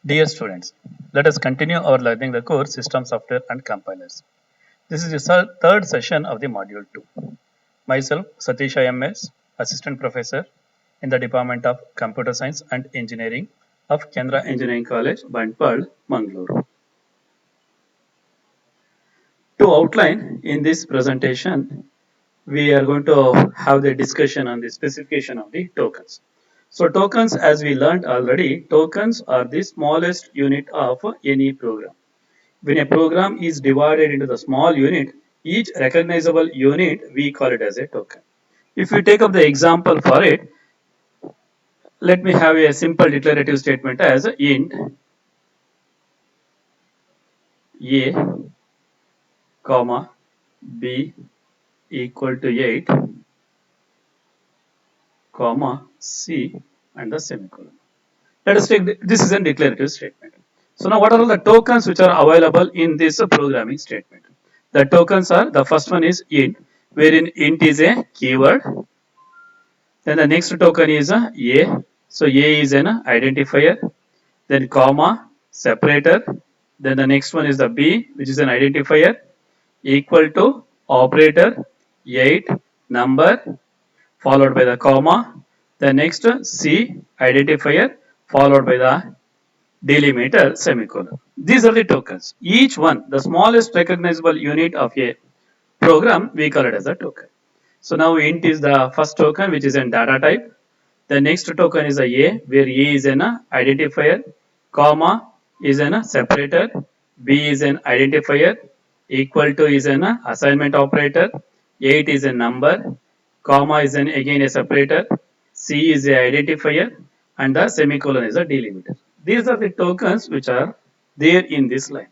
Dear students, let us continue our learning the course System Software and Compilers. This is the third session of the module 2. Myself, Satish IMS, Assistant Professor in the Department of Computer Science and Engineering of Kendra Engineering College, Bandpal, Mangalore. To outline in this presentation, we are going to have the discussion on the specification of the tokens. So tokens, as we learned already, tokens are the smallest unit of any program. When a program is divided into the small unit, each recognizable unit we call it as a token. If we take up the example for it, let me have a simple declarative statement as int a comma b equal to 8 comma c and the semicolon. Let us take this is a declarative statement. So now what are all the tokens which are available in this programming statement? The tokens are, the first one is int, wherein int is a keyword. Then the next token is a. So a is an identifier. Then comma, separator. Then the next one is the b, which is an identifier. Equal to operator, 8, number, followed by the comma. The next c, identifier, followed by the delimiter, semicolon. These are the tokens. Each one, the smallest recognizable unit of a program, we call it as a token. So now int is the first token, which is in data type. The next token is a, where a is an identifier, comma is an separator, b is an identifier, equal to is an assignment operator, 8 is a number, comma is an again a separator, c is a identifier, and the semicolon is a delimiter. These are the tokens which are there in this line.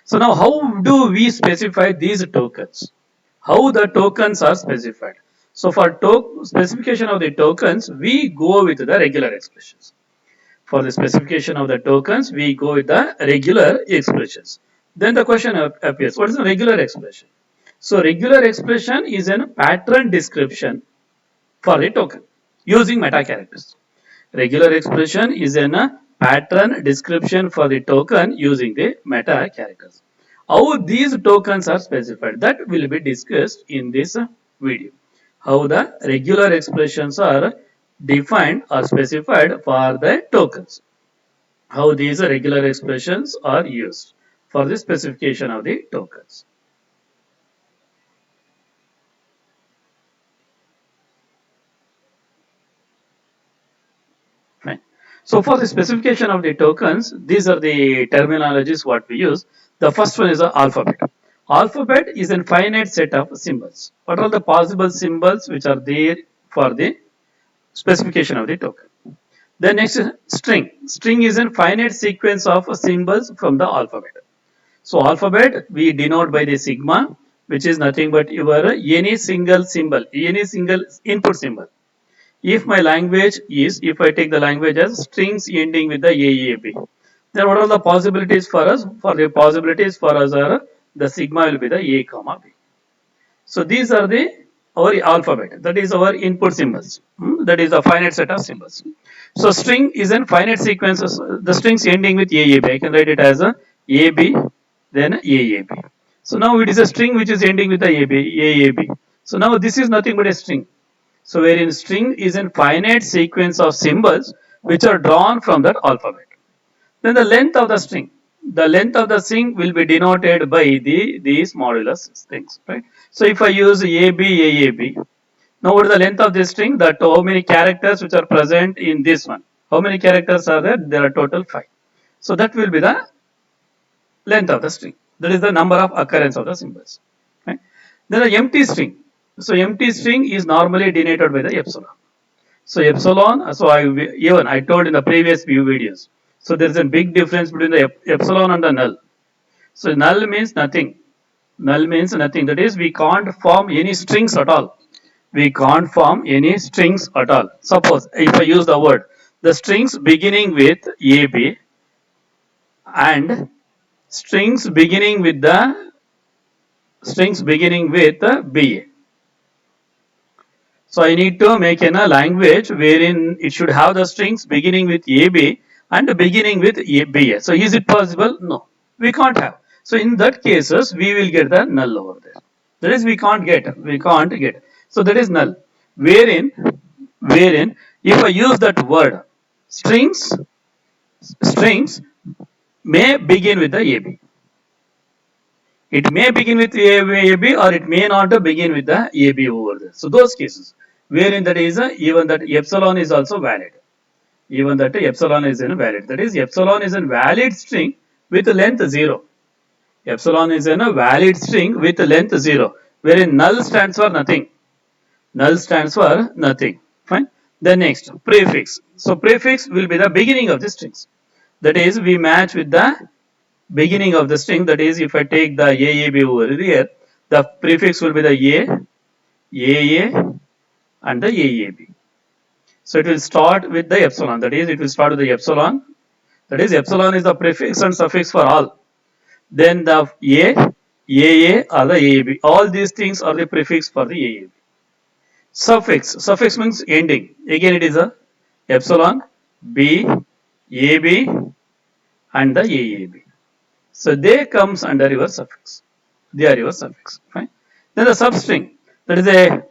So now how do we specify these tokens? How the tokens are specified? So for specification of the tokens, we go with the regular expressions. For the specification of the tokens, we go with the regular expressions. Then the question appears, what is a regular expression? So regular expression is a pattern description for the token using meta characters. Regular expression is a pattern description for the token using the meta characters. How these tokens are specified, that will be discussed in this video. How the regular expressions are defined or specified for the tokens. How these regular expressions are used for the specification of the tokens. Fine. So for the specification of the tokens, these are the terminologies what we use. The first one is the alphabet. Alphabet is a finite set of symbols. What are the possible symbols which are there for the specification of the token? The next is string. String is a finite sequence of symbols from the alphabet. So alphabet we denote by the sigma, which is nothing but your any single symbol, any single input symbol. If my language is, if I take the language as strings ending with the AAB, then what are the possibilities for us? For the possibilities for us are the sigma will be the A comma B. So these are the our alphabet. That is our input symbols. That is a finite set of symbols. So string is a finite sequence. The strings ending with AAB. I can write it as a AB, then AAB. So now it is a string which is ending with the AAB. So now this is nothing but a string. So wherein string is a finite sequence of symbols which are drawn from that alphabet. Then the length of the string. The length of the string will be denoted by these modulus things, right? So if I use ABAAB, now what is the length of this string? That how many characters which are present in this one? How many characters are there? There are total 5. So that will be the length of the string. That is the number of occurrence of the symbols. Right? Then the empty string. So empty string is normally denoted by the epsilon. So epsilon, so I told in the previous few videos. So there is a big difference between the epsilon and the null. So null means nothing. Null means nothing. That is, we can't form any strings at all. We can't form any strings at all. Suppose if I use the word, the strings beginning with AB and strings beginning with BA. So I need to make a language wherein it should have the strings beginning with AB and beginning with BA. So is it possible? No, we can't have. So in that cases, we will get the null over there. That is, we can't get. So that is null. Wherein, if I use that word, strings may begin with the AB. It may begin with AB or it may not begin with the AB over there. So those cases wherein that is even that epsilon is also valid. Even that epsilon is invalid. That is, epsilon is a valid string with length 0. Epsilon is a valid string with length 0, wherein null stands for nothing. Null stands for nothing. Fine. The next, prefix. So prefix will be the beginning of the strings. That is, we match with the beginning of the string. That is, if I take the AAB over here, the prefix will be the AA, and the AAB. So it will start with the epsilon. That is, it will start with the epsilon. That is, epsilon is the prefix and suffix for all. Then the AA or the AAB. All these things are the prefix for the AAB. Suffix means ending. Again, it is a epsilon, B, AB, and the AAB. So they comes under your suffix. They are your suffix. Fine. Then the substring. That is a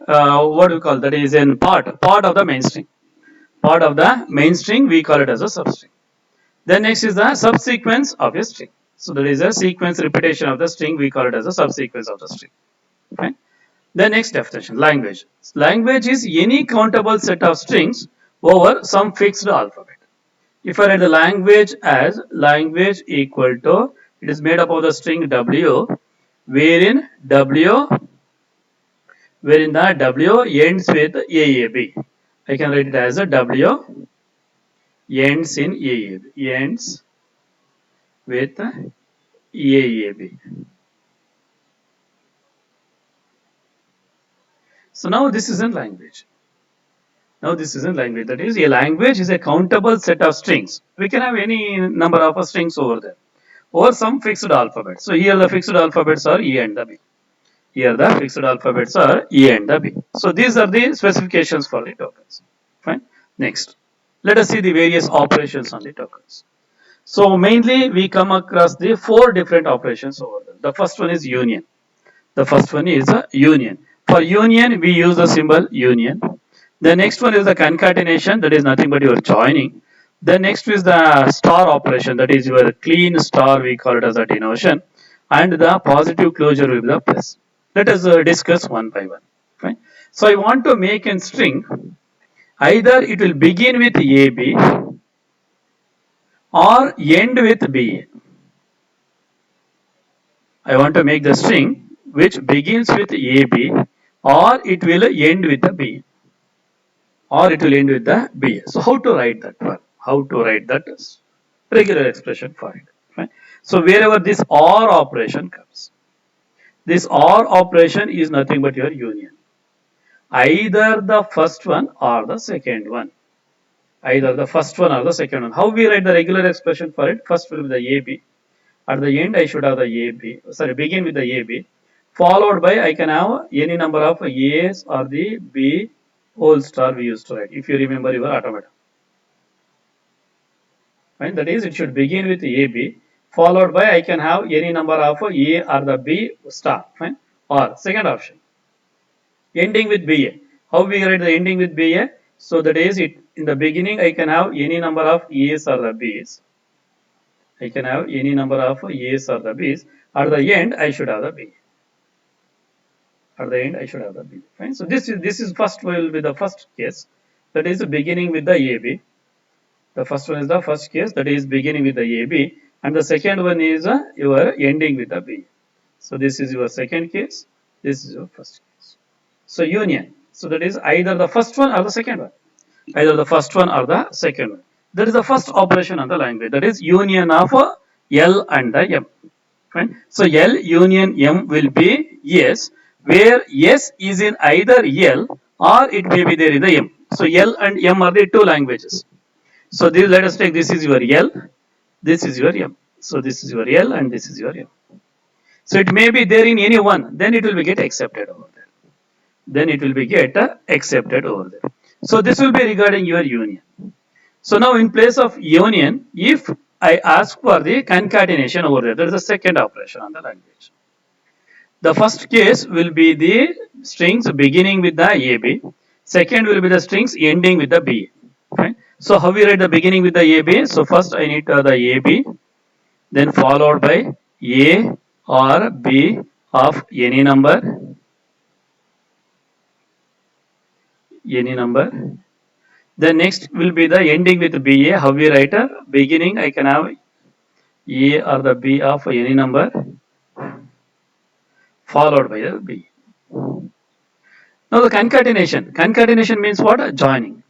what we call, that is in part of the main string. Part of the main string, we call it as a substring. Then next is the subsequence of a string. So there is a sequence repetition of the string, we call it as a subsequence of the string. Fine. The next definition, language. Language is any countable set of strings over some fixed alphabet. If I write the language as language equal to, it is made up of the string W, wherein the W ends with AAB. I can write it as a W ends in AAB, ends with AAB. So now this is in language. That is, a language is a countable set of strings. We can have any number of strings over there, or some fixed alphabet. So here the fixed alphabets are E and the B. Here the fixed alphabets are E and the B. So these are the specifications for the tokens. Fine. Next, let us see the various operations on the tokens. So mainly we come across the 4 different operations over there. The first one is union. For union, we use the symbol union. The next one is the concatenation, that is nothing but your joining. The next is the star operation, that is your clean star, we call it as a denotion. And the positive closure will be the plus. Let us discuss one by one. Fine. So I want to make a string, either it will begin with AB or end with BA. I want to make the string which begins with AB or it will end with the BA. So how to write that one? How to write that regular expression for it? Right? So wherever this OR operation comes, this OR operation is nothing but your union. Either the first one or the second one. How we write the regular expression for it? First will be the AB. At the end, I should have the AB. Begin with the AB. Followed by, I can have any number of A's or the B whole star we used to write. If you remember your automata. Fine. That is, it should begin with AB. Followed by, I can have any number of A or the B star. Fine. Or second option, ending with BA. How we write the ending with BA? So that is, it in the beginning I can have any number of A's or the B's. At the end I should have the B. Fine. So this is first will be the first case. That is beginning with the AB. The first one is the first case, that is beginning with the AB, and the second one is your ending with the B. So this is your second case. This is your first case. So union. So that is either the first one or the second one. That is the first operation on the language. That is union of L and the M. Fine. So L union M will be yes, where S is in either L or it may be there in the M. So L and M are the 2 languages. So this, let us take, this is your L, this is your M. So this is your L and this is your M. So it may be there in any one, then it will be get accepted over there. Then it will be get accepted over there. So this will be regarding your union. So now in place of union, if I ask for the concatenation over there, that is the second operation on the language. The first case will be the strings beginning with the AB. Second will be the strings ending with the BA. Okay. So how we write the beginning with the AB? So first I need the AB, then followed by A or B of any number. Any number. Then next will be the ending with BA. How we write a beginning? I can have A or the B of any number followed by the B. Now the concatenation. Concatenation means what? Joining.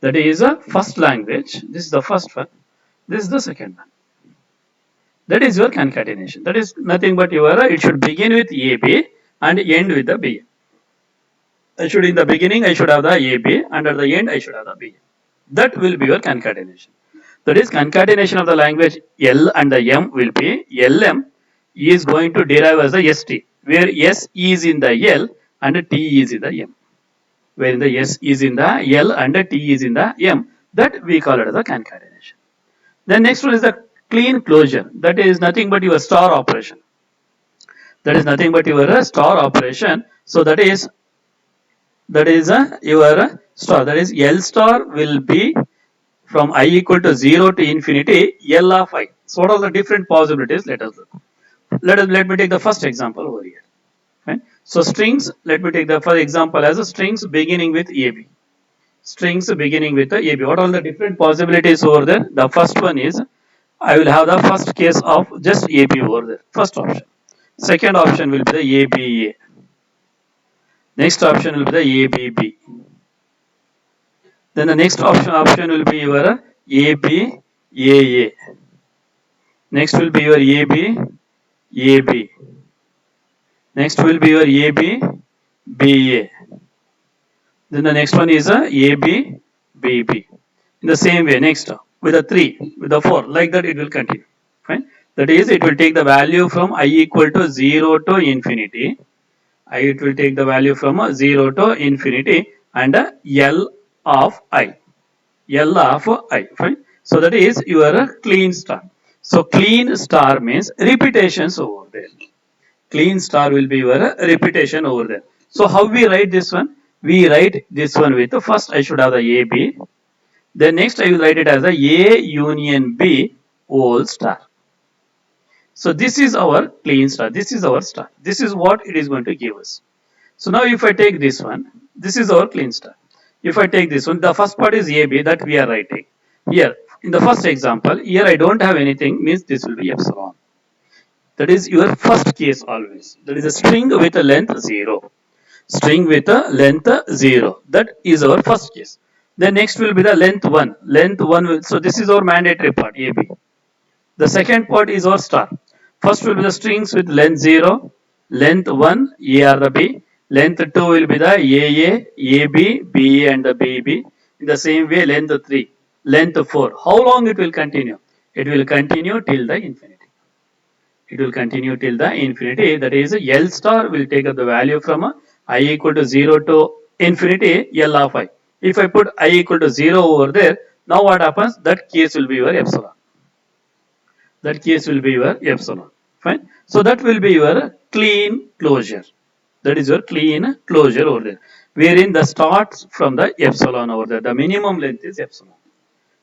That is a first language. This is the first one. This is the second one. That is your concatenation. That is nothing but your, it should begin with AB and end with the B. I should, in the beginning I should have the AB and at the end I should have the B. That will be your concatenation. That is concatenation of the language L and the M will be LM is going to derive as a ST, where S is in the L and T is in the M. Where the S is in the L and the T is in the M, that we call it as a concatenation. Then next one is the clean closure. That is nothing but your star operation. That is nothing but your star operation. So that is your star. That is L star will be from I equal to 0 to infinity L of I. So what are the different possibilities? Let us look. Let me take the first example over here. Okay. So strings, let me take the first example as a strings beginning with AB. Strings beginning with the AB. What are the different possibilities over there? The first one is, I will have the first case of just AB over there. First option. Second option will be the ABA. Next option will be the ABB. Then the next option will be your ABAA. Next will be your AB. Next will be your ABBA. Then the next one is a ABBB. In the same way, next with a 3, with a 4, like that it will continue. Fine. That is, it will take the value from I equal to 0 to infinity. It will take the value from 0 to infinity and L of I. L of I. Fine. So that is your clean star. So clean star means repetitions over there. Clean star will be your repetition over there. So how we write this one? We write this one with, first I should have the AB. Then next I will write it as a union B whole star. So this is our clean star. This is our star. This is what it is going to give us. So now if I take this one, this is our clean star. If I take this one, the first part is AB that we are writing. Here, in the first example, here I don't have anything, means this will be epsilon. That is your first case always. That is a string with a length 0. String with a length 0. That is our first case. Then next will be the length 1. Length 1 will, so this is our mandatory part, AB. The second part is our star. First will be the strings with length 0, length 1, A or the B. Length 2 will be the AA, AB, BA and the BB. In the same way, length 3, length 4. How long it will continue? It will continue till the infinity. It will continue till the infinity. That is, L star will take up the value from I equal to 0 to infinity L of I. If I put I equal to 0 over there, now what happens? That case will be your epsilon. That case will be your epsilon. Fine. So that will be your clean closure. That is your clean closure over there. Wherein the starts from the epsilon over there. The minimum length is epsilon.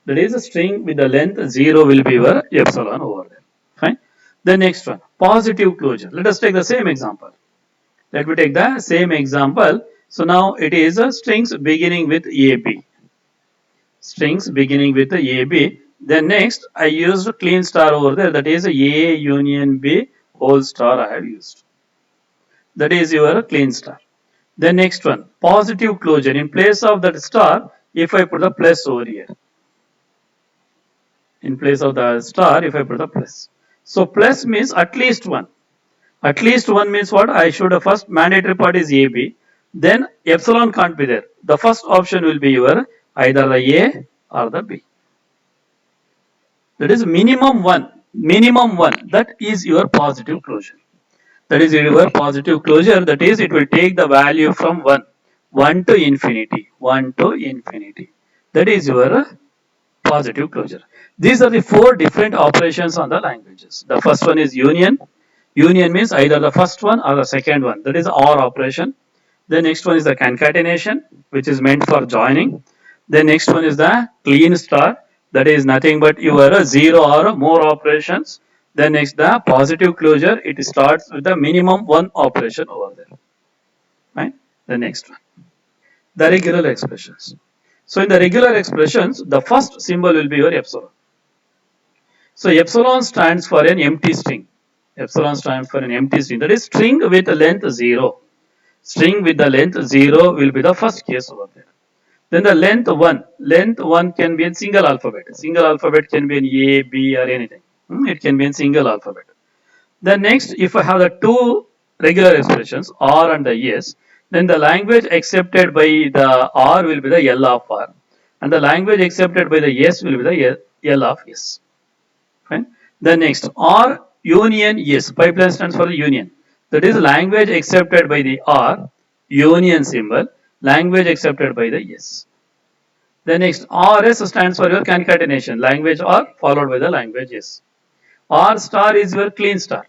That is a string with the length 0 will be your epsilon over there. Fine. The next one, positive closure. Let us take the same example. Let me take the same example. So now it is a strings beginning with AB. Strings beginning with AB. Then next I used clean star over there. That is A union B whole star I have used. That is your clean star. Then next one, positive closure. In place of that star, if I put the plus over here. In place of the star, if I put the plus. So plus means at least one. At least one means what? I should first mandatory part is AB. Then epsilon can't be there. The first option will be your either the A or the B. That is minimum one. That is your positive closure. That is your positive closure. That is, it will take the value from 1 to infinity, 1 to infinity. That is your positive closure. These are the four different operations on the languages. The first one is union. Union means either the first one or the second one. That is OR operation. The next one is the concatenation, which is meant for joining. The next one is the clean star, that is nothing but your zero or more operations. Then next the positive closure, it starts with the minimum one operation over there. Right? The next one, the regular expressions. So in the regular expressions, the first symbol will be your epsilon. So epsilon stands for an empty string. Epsilon stands for an empty string. That is string with length 0. String with the length 0 will be the first case over there. Then the length 1 can be in single alphabet. Single alphabet can be in A, B or anything. It can be in single alphabet. Then next, if I have the two regular expressions, R and the S, then the language accepted by the R will be the L of R. And the language accepted by the S will be the L of S. Fine. Then next, R union S. Pipeline stands for the union. That is language accepted by the R, union symbol, language accepted by the S. The next RS stands for your concatenation, language R followed by the language S. R star is your clean star.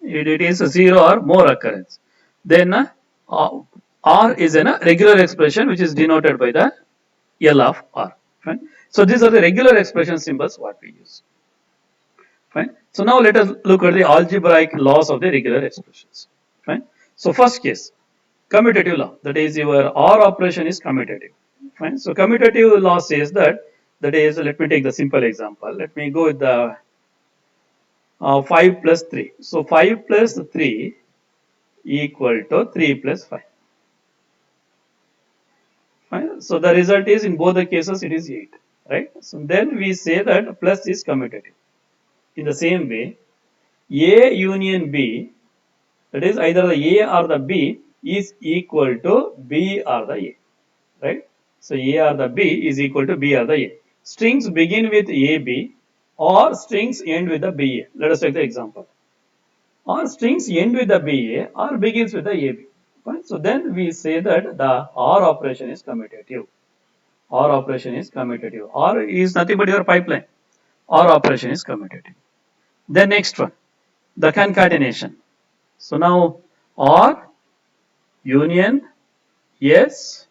It is a zero or more occurrence. Then R is a regular expression which is denoted by the L of R. Fine. So these are the regular expression symbols what we use. Fine. So now let us look at the algebraic laws of the regular expressions. Fine. So first case, commutative law. That is your OR operation is commutative. Fine. So commutative law says that is, let me take the simple example. Let me go with the 5 plus 3. So 5 plus 3 equal to 3 plus 5. Fine. So the result is in both the cases it is 8. Right. So then we say that plus is commutative. In the same way, A union B, that is either the A or the B, is equal to B or the A. Right. So A or the B is equal to B or the A. Strings begin with AB or strings end with the BA. Let us take the example. Or strings end with the BA or begins with the AB. Right? So then we say that the OR operation is commutative. OR operation is commutative. OR is nothing but your pipeline. OR operation is commutative. The next one, the concatenation. So now OR union S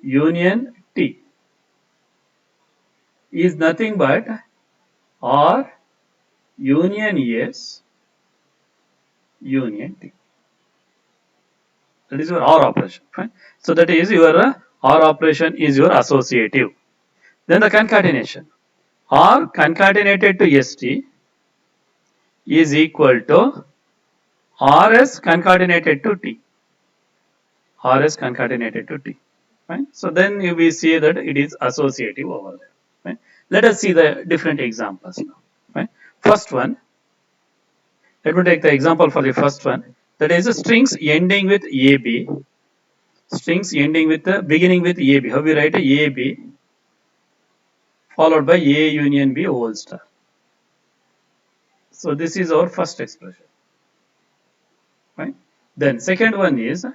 union T is nothing but OR union S union T. That is your OR operation. Fine. So that is your OR operation is your associative. Then the concatenation. R concatenated to ST is equal to RS concatenated to T. RS concatenated to T. Fine. So then we see that it is associative over there. Fine. Let us see the different examples now. Fine. First one, let me take the example for the first one. That is strings ending with AB. Strings ending with the beginning with AB. How we write a AB followed by A union B whole star. So this is our first expression. Right? Then second one is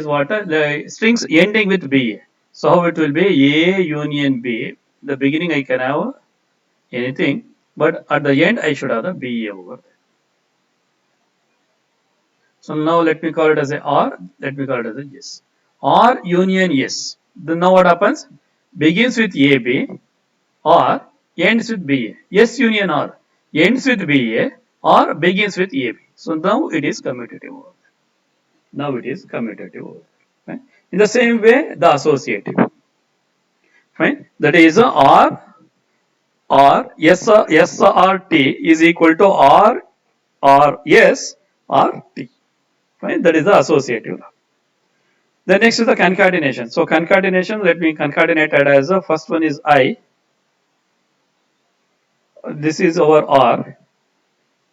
what? The strings ending with BA. So how it will be A union B. The beginning I can have anything, but at the end I should have the BA over there. So now let me call it as a R. Let me call it as a yes. R union yes. Then now what happens? Begins with AB or ends with BA. S union R ends with BA or begins with AB. So now it is commutative over there. Now it is commutative over there. Right? In the same way, the associative. Right? That is R or S or T is equal to R or S or T. Right? That is the associative. The next is the concatenation. So concatenation, let me concatenate it as the first one is I. This is our R.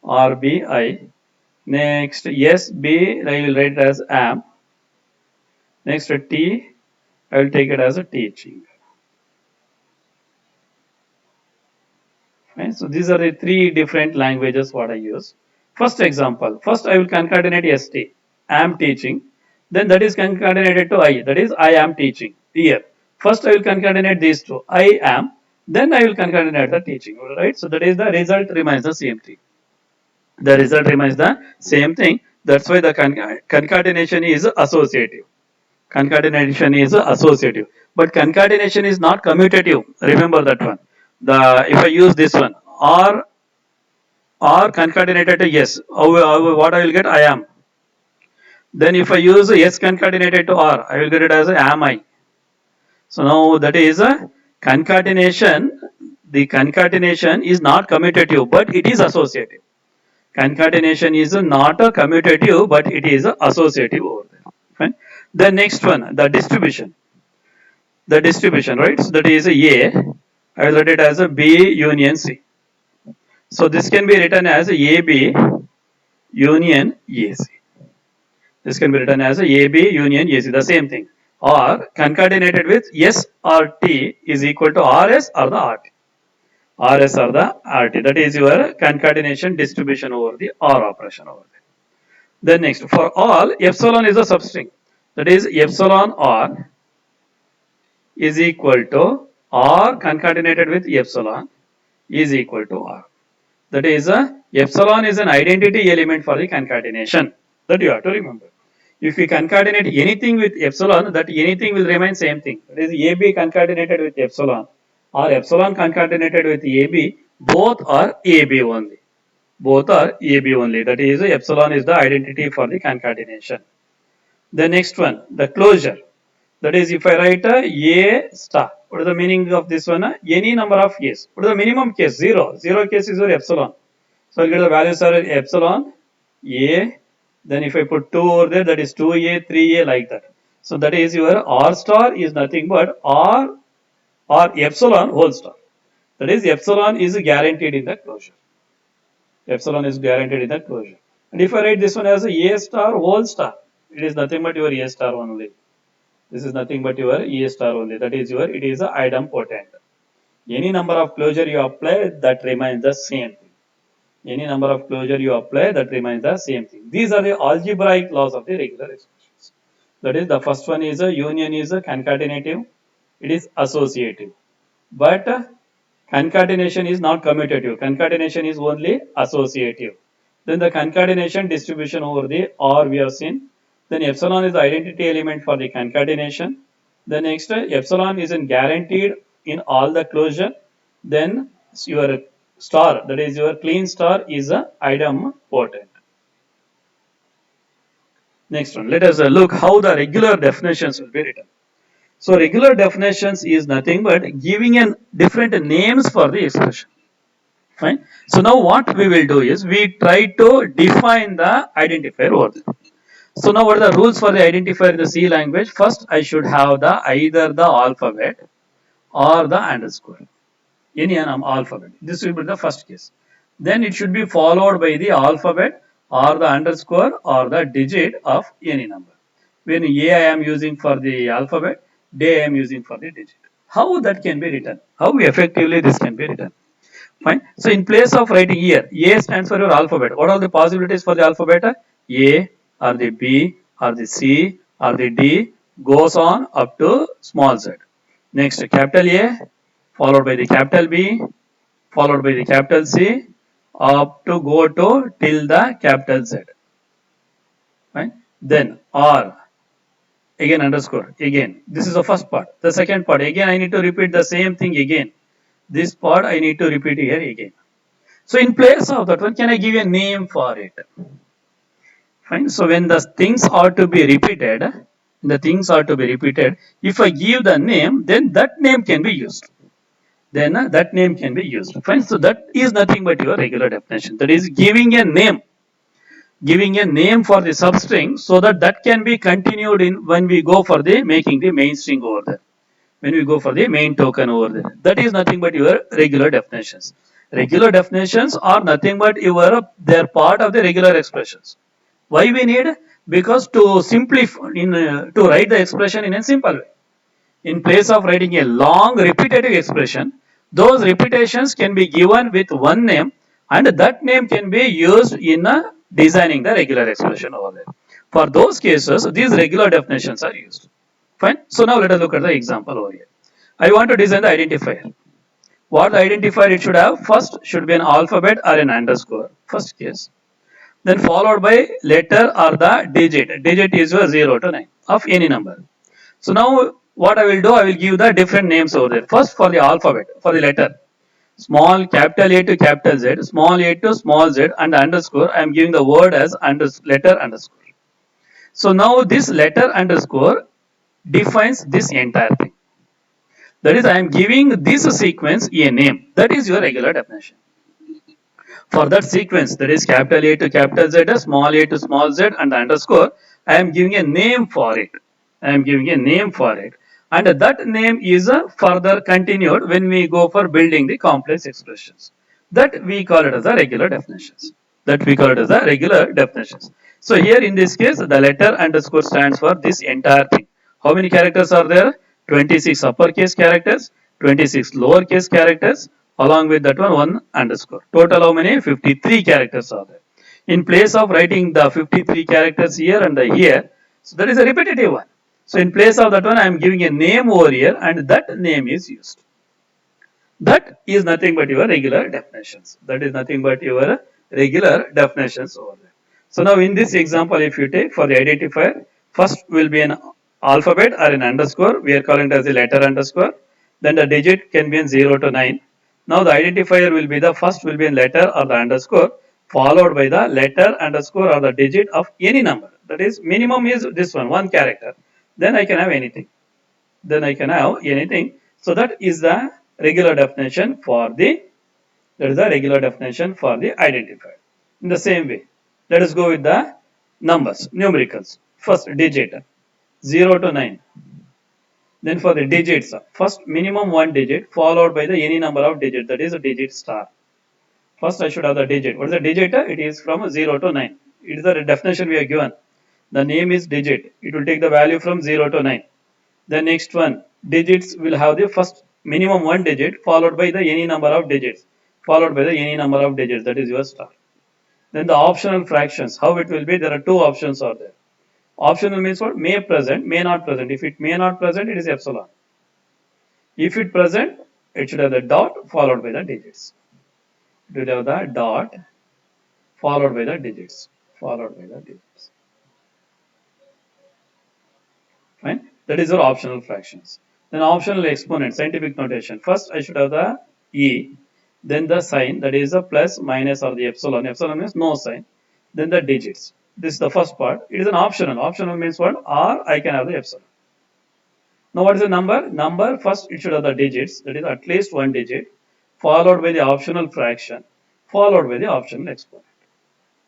R B I. Next S B I will write it as am. Next T I will take it as a teaching. Right? So these are the three different languages what I use. First example, first I will concatenate st, am teaching, then that is concatenated to I, that is I am teaching here. First I will concatenate these two, I am, then I will concatenate the teaching, right? So that is the result remains the same thing. The result remains the same thing. That's why the concatenation is associative. Concatenation is associative, but concatenation is not commutative. Remember that one. The if I use this one or concatenated to yes, what I will get I am. Then if I use yes concatenated to or, I will get it as am I. So now that is a concatenation. The concatenation is not commutative, but it is associative. Concatenation is not a commutative, but it is associative over there. Fine. The next one, the distribution. The distribution, right? So that is A. I will write it as a B union C. So this can be written as AB union AC. This can be written as AB union AC, the same thing. Or concatenated with S or T is equal to RS or the RT. RS or the RT. That is your concatenation distribution over the OR operation over there. Then next, for all, epsilon is a substring. That is epsilon R is equal to R concatenated with epsilon is equal to R. That is epsilon is an identity element for the concatenation. That you have to remember. If we concatenate anything with epsilon, that anything will remain same thing. That is AB concatenated with epsilon or epsilon concatenated with AB, both are AB only. Both are AB only. That is epsilon is the identity for the concatenation. The next one, the closure. That is if I write A star. What is the meaning of this one? Any number of A's. What is the minimum case? 0. 0 case is your epsilon. So I'll get the values are epsilon, A, then if I put 2 over there, that is 2A, 3A like that. So that is your R star is nothing but R or epsilon whole star. That is epsilon is guaranteed in the closure. Epsilon is guaranteed in the closure. And if I write this one as A star whole star, it is nothing but your A star only. This is nothing but your A star only. That is your, it is a idempotent. Any number of closure you apply, that remains the same thing. Any number of closure you apply, that remains the same thing. These are the algebraic laws of the regular expressions. That is, the first one is a union is a concatenative. It is associative. But concatenation is not commutative. Concatenation is only associative. Then the concatenation distribution over the R we have seen. Then epsilon is the identity element for the concatenation. The next epsilon is guaranteed in all the closure. Then your star, that is your clean star, is a idempotent. Next one, let us look how the regular definitions will be written. So regular definitions is nothing but giving a different names for the expression. Fine. So now what we will do is we try to define the identifier over there. So now what are the rules for the identifier in the C language? First I should have the either the alphabet or the underscore. Any alphabet. This will be the first case. Then it should be followed by the alphabet or the underscore or the digit of any number. When A I am using for the alphabet, D I am using for the digit. How that can be written? How effectively this can be written? Fine. So in place of writing here, A stands for your alphabet. What are the possibilities for the alphabet? A or the B or the C or the D goes on up to small z. Next, capital A followed by the capital B followed by the capital C up to go to till the capital Z. Fine. Then R again underscore again. This is the first part. The second part again I need to repeat the same thing again. This part I need to repeat here again. So in place of that one, can I give a name for it? Fine. So when the things are to be repeated, if I give the name, then that name can be used. That name can be used. Fine. So that is nothing but your regular definition. That is giving a name for the substring so that can be continued in when we go for the making the main string over there. When we go for the main token over there. That is nothing but your regular definitions. Regular definitions are nothing but they're part of the regular expressions. Why we need? Because to simplify, to write the expression in a simple way. In place of writing a long repetitive expression, Those repetitions can be given with one name, and that name can be used in designing the regular expression over there. For those cases, these regular definitions are used. Fine. So now let us look at the example over here. I want to design the identifier. What the identifier it should have? First should be an alphabet or an underscore. First case. Then followed by letter or the digit. Digit is your 0 to 9 of any number. So now what I will do, I will give the different names over there. First for the alphabet, for the letter. Small capital A to capital Z, small a to small z, and underscore. I am giving the word as letter underscore. So now this letter underscore defines this entire thing. That is, I am giving this sequence a name. That is your regular definition. For that sequence, that is capital A to capital Z, small a to small z, and the underscore, I am giving a name for it. I am giving a name for it. And that name is further continued when we go for building the complex expressions. That we call it as the regular definitions. That we call it as the regular definitions. So here in this case, the letter underscore stands for this entire thing. How many characters are there? 26 uppercase characters, 26 lowercase characters, along with that one underscore. Total how many? 53 characters are there. In place of writing the 53 characters here and here, so that is a repetitive one. So in place of that one, I am giving a name over here, and that name is used. That is nothing but your regular definitions. That is nothing but your regular definitions over there. So now in this example, if you take for the identifier, first will be an alphabet or an underscore. We are calling it as a letter underscore. Then the digit can be in 0 to 9. Now the identifier will be the first will be in letter or the underscore, followed by the letter underscore or the digit of any number. That is minimum is this one character. Then I can have anything. Then I can have anything. So that is the regular definition for the regular definition for the identifier. In the same way, let us go with the numbers, numericals. First digit 0 to 9. Then for the digits, first minimum one digit followed by the any number of digit, that is a digit star. First I should have the digit. What is the digit? It is from 0 to 9. It is the definition we are given. The name is digit. It will take the value from 0 to 9. The next one, digits will have the first minimum one digit followed by the any number of digits, followed by the any number of digits, that is your star. Then the optional fractions, how it will be, there are two options are there. Optional means what? May present, may not present. If it may not present, it is epsilon. If it present, it should have the dot followed by the digits. It will have the dot followed by the digits, followed by the digits. Fine. That is your optional fractions. Then optional exponent, scientific notation. First, I should have the e, then the sign, that is the plus, minus, or the epsilon. Epsilon means no sign. Then the digits. This is the first part. It is an optional. Optional means what? Or I can have the epsilon. Now, what is the number? Number, first it should have the digits, that is at least one digit, followed by the optional fraction, followed by the optional exponent.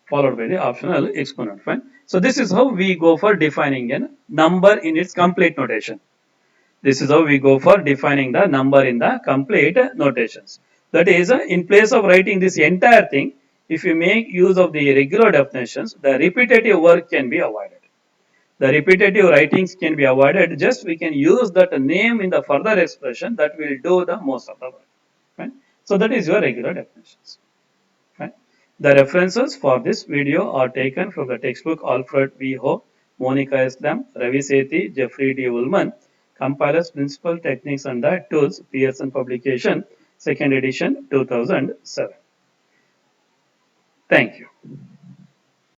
Followed by the optional exponent. Fine. So this is how we go for defining a number in its complete notation. This is how we go for defining the number in the complete notations. That is, in place of writing this entire thing, if you make use of the regular definitions, the repetitive work can be avoided. The repetitive writings can be avoided. Just we can use that name in the further expression that will do the most of the work. Right? So that is your regular definitions. Right? The references for this video are taken from the textbook Alfred V. Ho, Monica Islam, Ravi Sethi, Jeffrey D. Ullman, Compiler's Principal Techniques and the Tools, Pearson Publication, 2nd edition, 2007. Thank you.